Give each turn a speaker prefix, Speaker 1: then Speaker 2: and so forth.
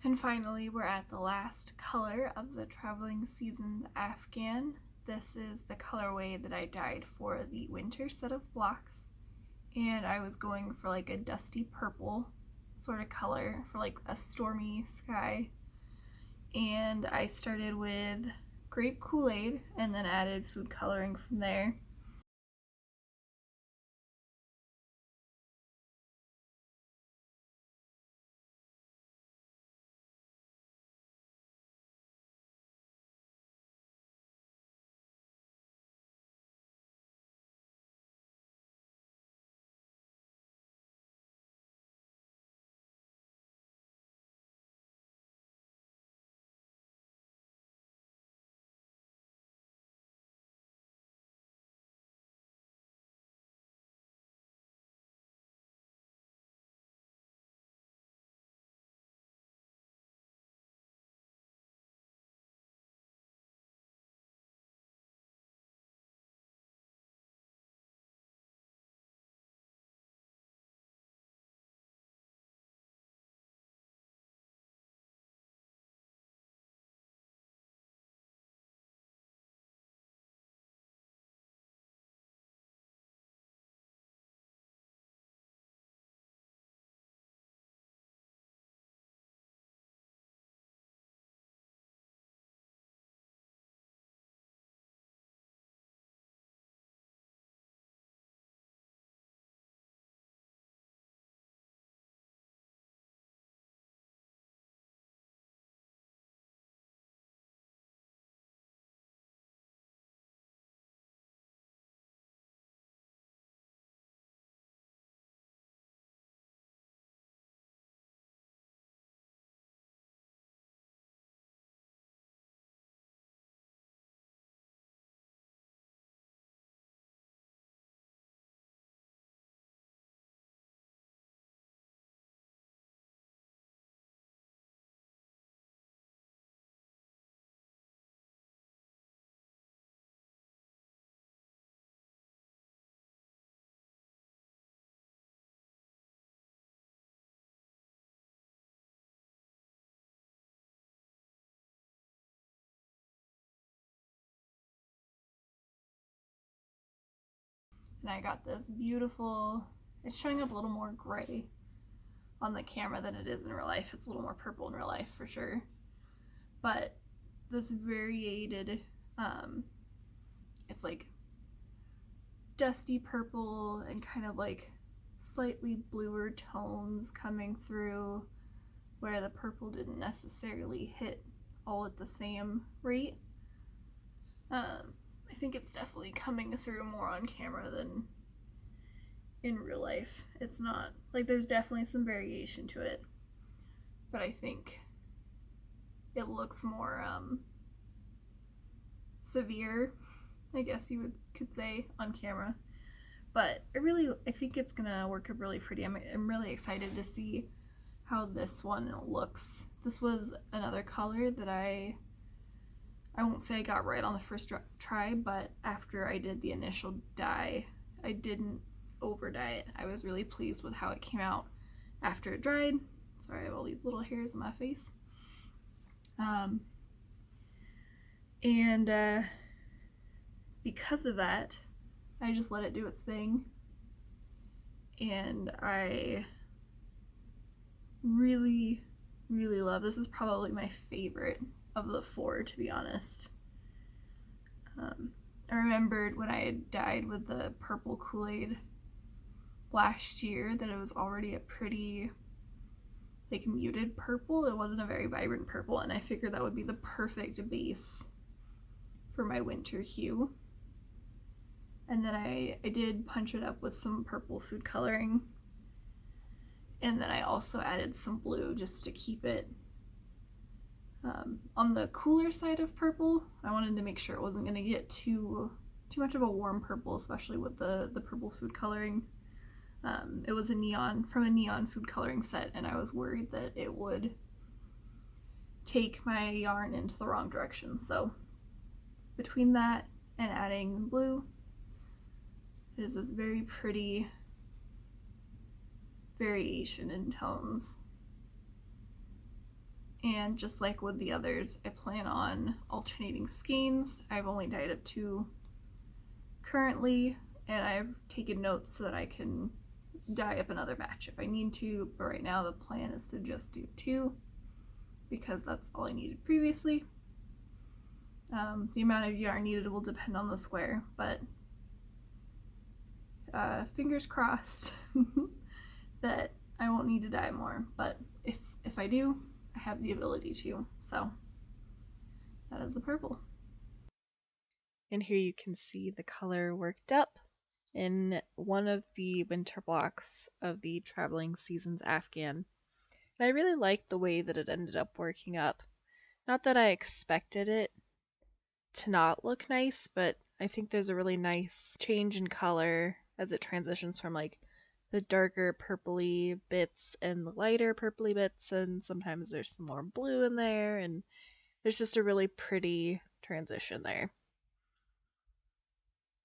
Speaker 1: And finally, we're at the last color of the Traveling Seasons Afghan. This is the colorway that I dyed for the winter set of blocks. And I was going for like a dusty purple sort of color for like a stormy sky. And I started with grape Kool-Aid and then added food coloring from there. And I got this beautiful, it's showing up a little more gray on the camera than it is in real life. It's a little more purple in real life for sure. But this variated, it's like dusty purple and kind of like slightly bluer tones coming through where the purple didn't necessarily hit all at the same rate. I think it's definitely coming through more on camera than in real life. It's not like there's definitely some variation to it, but I think it looks more severe, I guess you could say, on camera. But I think it's gonna work up really pretty. I'm really excited to see how this one looks. This was another color that I won't say I got right on the first try, but after I did the initial dye, I didn't over dye it. I was really pleased with how it came out after it dried. Sorry, I have all these little hairs on my face. And because of that, I just let it do its thing. And I really, really love this. Is probably my favorite of the four, to be honest. I remembered when I had dyed with the purple Kool-Aid last year that it was already a pretty like muted purple. It wasn't a very vibrant purple, and I figured that would be the perfect base for my winter hue. And then I did punch it up with some purple food coloring, and then I also added some blue just to keep it on the cooler side of purple. I wanted to make sure it wasn't going to get too much of a warm purple, especially with the purple food coloring. It was from a neon food coloring set, and I was worried that it would take my yarn into the wrong direction. So between that and adding blue, it is this very pretty variation in tones. And just like with the others, I plan on alternating skeins. I've only dyed up 2 currently, and I've taken notes so that I can dye up another batch if I need to, but right now the plan is to just do 2 because that's all I needed previously. The amount of yarn needed will depend on the square, but fingers crossed that I won't need to dye more, but if I do, I have the ability to. So that is the purple.
Speaker 2: And here you can see the color worked up in one of the winter blocks of the Traveling Seasons Afghan. And I really liked the way that it ended up working up. Not that I expected it to not look nice, but I think there's a really nice change in color as it transitions from like the darker purpley bits and the lighter purpley bits, and sometimes there's some more blue in there, and there's just a really pretty transition there.